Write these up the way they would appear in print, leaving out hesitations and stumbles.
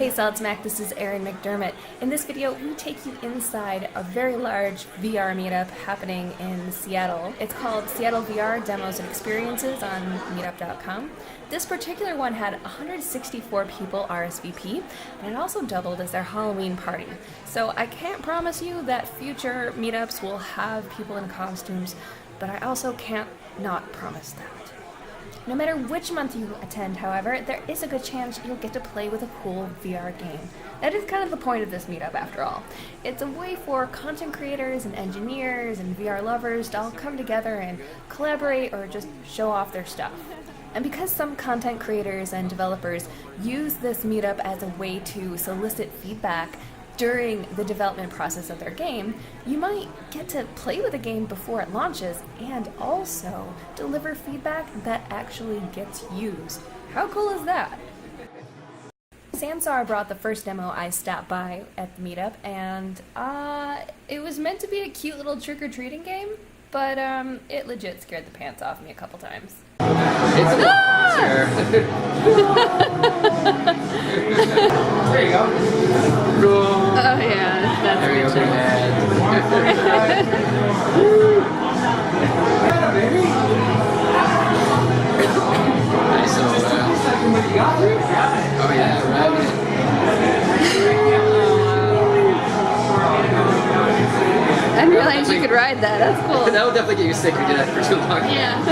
Hey SolidSmack, this is Erin McDermott. In this video, we take you inside a very large VR meetup happening in Seattle. It's called Seattle VR Demos and Experiences on meetup.com. This particular one had 164 people RSVP, and it also doubled as their Halloween party. So I can't promise you that future meetups will have people in costumes, but I also can't not promise that. No matter which month you attend, however, there is a good chance you'll get to play with a cool VR game. That is kind of the point of this meetup, after all. It's a way for content creators and engineers and VR lovers to all come together and collaborate or just show off their stuff. And because some content creators and developers use this meetup as a way to solicit feedback during the development process of their game, you might get to play with the game before it launches and also deliver feedback that actually gets used. How cool is that? Sansar brought the first demo I stopped by at the meetup, and it was meant to be a cute little trick-or-treating game, but it legit scared the pants off me a couple times. It's a monster. There you go. Cool. Oh yeah, that's there you go, big head. Nice little oh yeah, rabbit. I didn't realize you could ride that. That's cool. That would definitely get you sick if you did that for too long. Yeah.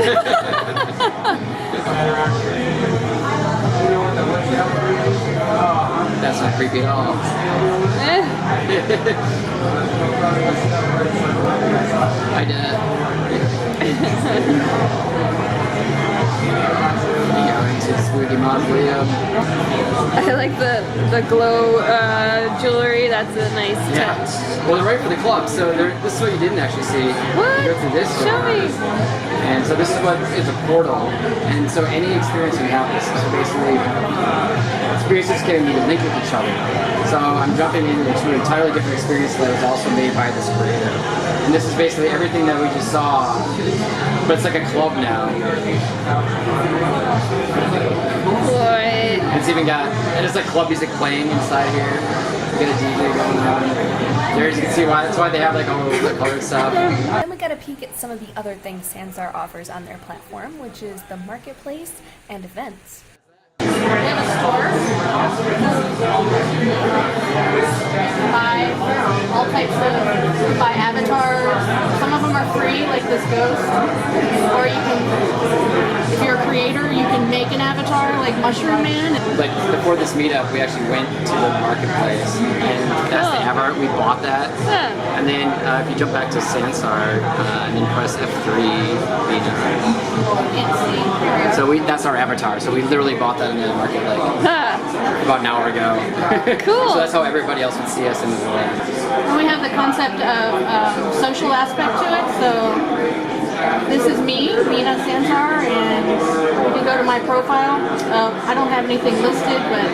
That's not creepy at all. Hi, Dad. I like the glow jewelry. That's a nice touch. Well, they're right for the club, so this is what you didn't actually see. What? You go through this door. Show me. And so this is what is a portal. And so any experience you have, this is basically experiences can be linked with each other. So I'm jumping into an entirely different experience that was also made by this creator. And this is basically everything that we just saw, but it's like a club now. Boy. It's even got, and it's like club music playing inside here. You get a DJ going on. There you can see why, that's why they have like all the colored stuff. Then we got a peek at some of the other things Sansar offers on their platform, which is the marketplace and events. We have a store. Buy all types of avatars. Some of them are free, like this ghost. Or you can, if you're a creator, you can make an avatar, like Mushroom Man. Like before this meetup, we actually went to the marketplace, and that's the avatar. We bought that, and then if you jump back to Sansar and then press F3, so that's our avatar. So we literally bought that in the market like about an hour ago. Cool. So that's how everybody else would see us in the world. And we have the concept of social aspect to it. So this is me on Sansar, and you can go to my profile. I don't have anything listed, but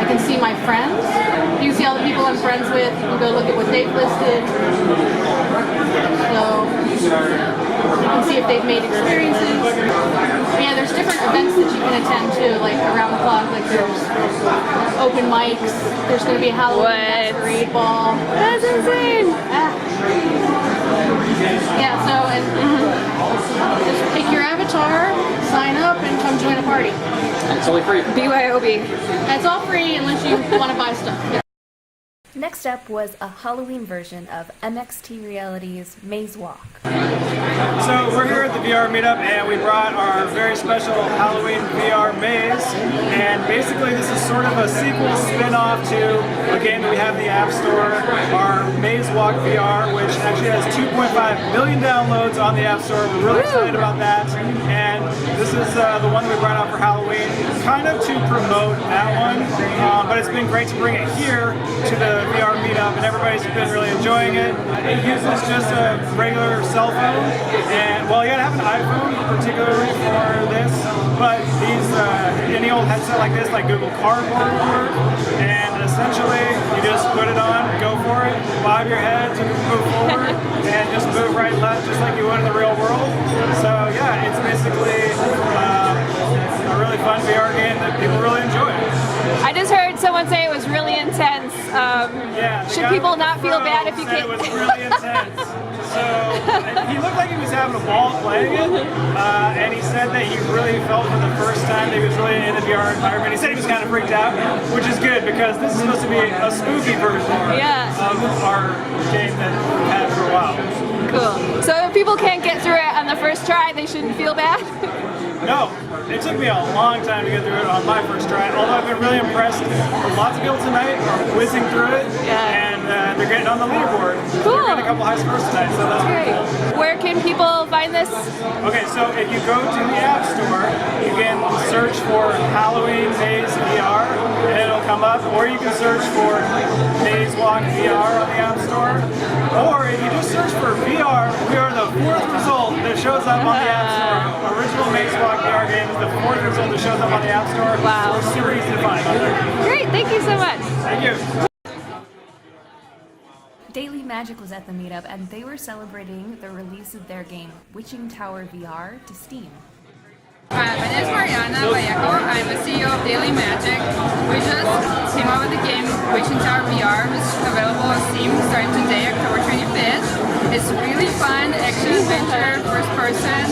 I can see my friends. You can see all the people I'm friends with. You can go look at what they've listed. So you can see if they've made experiences. Yeah, there's different events that you can attend too, like around the clock. Like there's open mics. There's going to be a Halloween masquerade ball. That's insane. Yeah, so and just pick your avatar, sign up, and come join a party. And it's only free. BYOB. And it's all free unless you want to buy stuff. Next up was a Halloween version of MXT Reality's Maze Walk. So we're here at the VR meetup, and we brought our very special Halloween VR maze, and basically this is sort of a sequel spin-off to a game that we have in the App Store, our Maze Walk VR, which actually has 2.5 million downloads on the App Store. We're really excited about that, and this is the one that we brought out for Halloween, kind of to promote that one, but it's been great to bring it here to the VR meetup, and everybody's been really enjoying it. It uses just a regular cell phone, and well, you gotta have an iPhone particularly for this, but any old headset like this, like Google Cardboard will work, and essentially you just put it on, go for it, bob your head to move forward, and just move right and left just like you would in the real world. So yeah, it's basically a really fun VR game that people really enjoy. I just heard, so people not feel bad if you said can't? It was really intense. So he looked like he was having a ball playing it, and he said that he really felt for the first time that he was really in the VR environment. He said he was kind of freaked out, which is good because this is supposed to be a spooky version of our game that we've had for a while. Cool. So if people can't get through it on the first try, they shouldn't feel bad? No, it took me a long time to get through it on my first try, although I've been really impressed with lots of people tonight are whizzing through it, and they're getting on the leaderboard. Cool. They're getting a couple high scores tonight, so that's Great. cool. Where can people find this? Okay, so if you go to the App Store, you can search for Halloween Maze VR, and it'll come up, or you can search for Maze Walk VR on the App Store, or if you just search for VR, we are the 4th result that shows up on the App Store. Original Maze Walk VR game is the 4th result that shows up on the App Store. Wow. So we're super easy to find. Great, thank you so much. Thank you. Daily Magic was at the meetup and they were celebrating the release of their game Witching Tower VR to Steam. My name is Mariana Vallejo. I'm the CEO of Daily Magic. We just came out with the game Witching Tower VR, which is available on Steam starting today, October 25th. It's really fun, action-adventure, first person,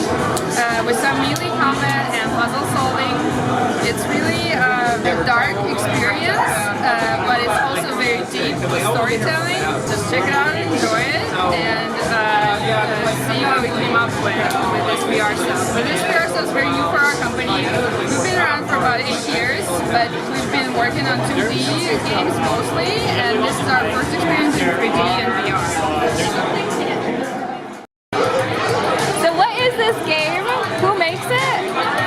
with some melee combat and puzzle solving. It's really a dark experience, but it's also very deep with storytelling. Just check it out and enjoy it, and see what we came up with this VR stuff. But this VR stuff is very new for our company. We've been around for about 8 years, but we've been working on 2D games mostly, and this is our first experience in 3D and VR. So what is this game? Who makes it?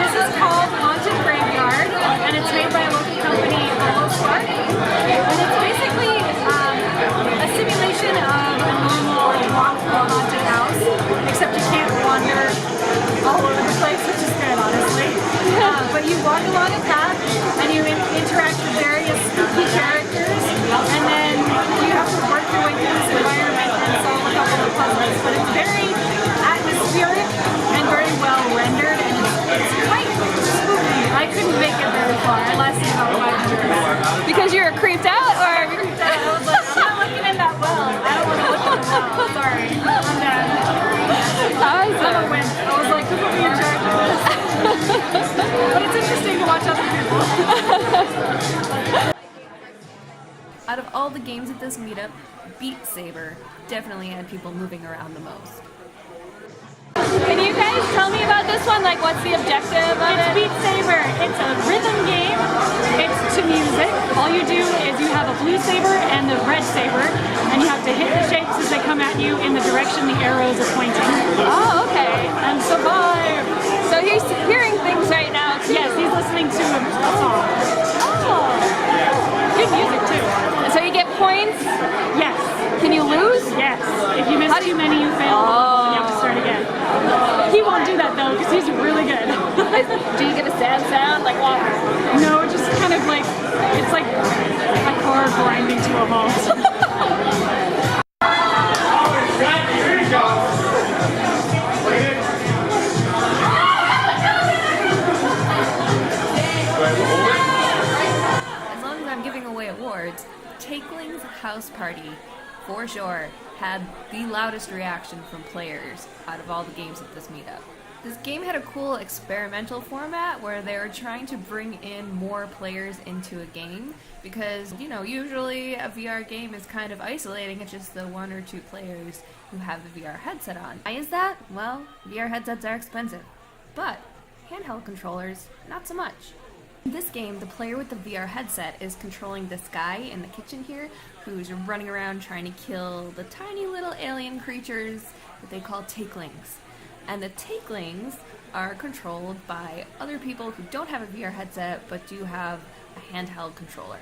This is called Haunted Graveyard, and it's made by a local company, SolidSmack. And it's basically a simulation of a normal walk through a haunted house, except you can't wander all over the place, which is good, honestly. But you walk along a path, and you interact with various spooky characters, and then you have to work your way through this environment and solve a couple of puzzles. But it's very atmospheric and very well rendered, and it's quite spooky. I couldn't make it very far. I lasted about 5 minutes. Because you were creeped out, or? I was like, I'm not looking in that well. I don't want to look in the well. Sorry. I'm done. Awesome. I'm a wimp. I was like, who put me in charge of this? But it's interesting to watch other people. Out of all the games at this meetup, Beat Saber definitely had people moving around the most. Can you guys tell me about this one? Like, what's the objective of It's it? Beat Saber. It's a rhythm game. It's to music. All you do is you have a blue saber and a red saber, and you have to hit the shapes as they come at you in the direction the arrows are pointing. Oh, okay. And survive. So he's hearing things right now, too. Yes, he's listening to a song. Oh. Good music too. So you get points? Yes. Can you lose? Yes. If you miss too many, you fail. And you have to start again. He won't do that though, because he's really good. Do you get a sad sound? Like, wow. No, just kind of like, it's like a car grinding to a halt. As long as I'm giving away awards, Takeling's House Party, for sure, had the loudest reaction from players out of all the games at this meetup. This game had a cool experimental format where they were trying to bring in more players into a game because, you know, usually a VR game is kind of isolating. It's just the 1 or 2 players who have the VR headset on. Why is that? Well, VR headsets are expensive, but handheld controllers, not so much. In this game, the player with the VR headset is controlling this guy in the kitchen here who's running around trying to kill the tiny little alien creatures that they call takelings. And the takelings are controlled by other people who don't have a VR headset but do have a handheld controller.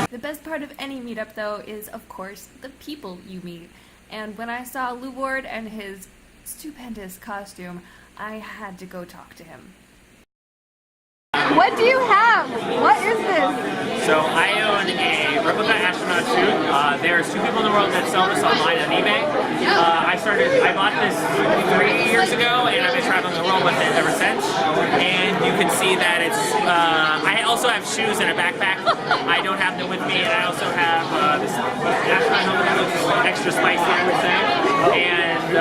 The best part of any meetup, though, is, of course, the people you meet. And when I saw Lou Ward and his stupendous costume, I had to go talk to him. What do you have? What is this? So I own a replica astronaut suit There's 2 people in the world that sell this online on eBay. I bought this 3 years ago, and I've been traveling the world with it ever since. And you can see that it's, I also have shoes and a backpack. I don't have them with me, and I also have this astronaut helmet, which is extra spicy, I would say. And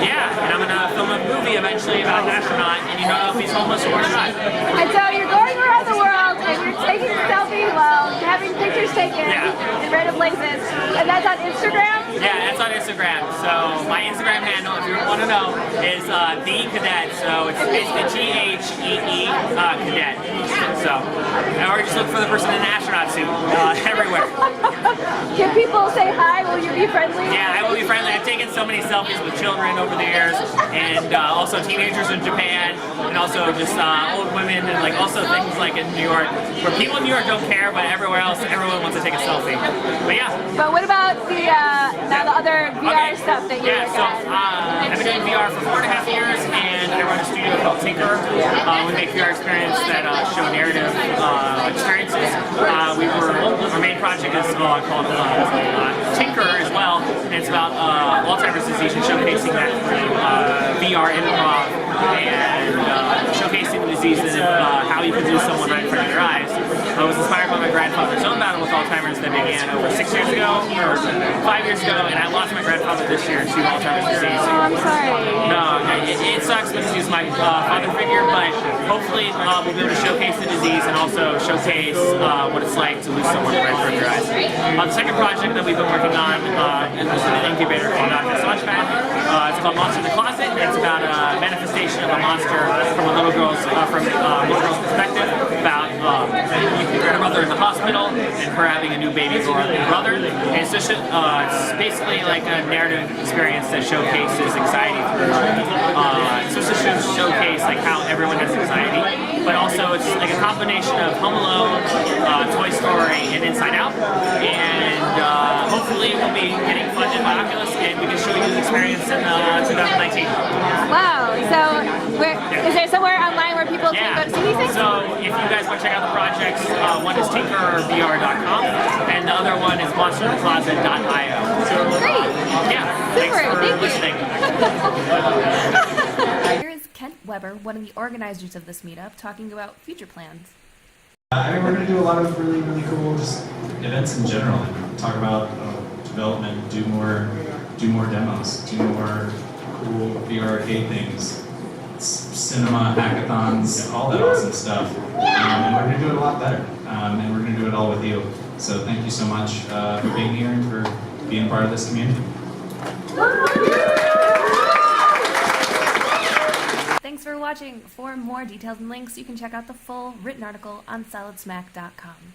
yeah, and I'm gonna film a movie eventually about an astronaut, and you know if he's homeless or not. And so you're going around the world and you're taking a selfie while having pictures taken in random places. And that's on Instagram? Yeah, that's on Instagram. So my Instagram handle, if you want to know, is The Cadet. So it's basically THEE Cadet. So, or just look for the person in an astronaut suit everywhere. Can people say hi? Will you be friendly? Yeah, I will be friendly. I've taken so many selfies with children over the years, and also teenagers in Japan, and also just old women, and like also things like in New York, where people in New York don't care, but everywhere else, everyone wants to take a selfie. But yeah. But what about the other VR stuff that you so I've been doing VR for 4.5 years, and I run a studio called Tinker. We make VR experiences that show narrative experiences. Our main project is called Tinker as well, and it's about Alzheimer's disease and showcasing that through VR improv and showcasing the disease and how you can do someone right in front of your eyes. I was inspired by my grandfather's own battle with Alzheimer's that began over 6 years ago, or 5 years ago, and I lost my grandfather this year to Alzheimer's disease. Oh, I'm sorry. No, it sucks because he's my father figure, but hopefully we'll be able to showcase the disease and also showcase what it's like to lose someone right in front of your eyes. The second project that we've been working on is an incubator called SolidSmack. It's called Monster in the Closet. It's about a manifestation of a monster from a little girl's perspective, about her mother in the hospital and her having a new baby brother. And it's just it's basically like a narrative experience that showcases anxiety through. It's just to showcase like how everyone has anxiety, but also it's like a combination of Home Alone, Toy Story, and Inside Out. And hopefully we'll be getting funded by Oculus, and we can show you the experience in 2019. Wow. So is there somewhere online where people can go to see these things? So if you guys want to check out the projects, one is tinkervr.com, and the other one is monsterinthecloset.io. Great. Yeah, thanks for listening. Here is Kent Weber, one of the organizers of this meetup, talking about future plans. I mean, we're going to do a lot of really, really cool just events in general. Talk about development, do more demos, do more cool VR arcade things, cinema hackathons, all that awesome stuff. And we're going to do it a lot better. And we're going to do it all with you. So thank you so much for being here and for being part of this community. Thanks for watching. For more details and links, you can check out the full written article on SolidSmack.com.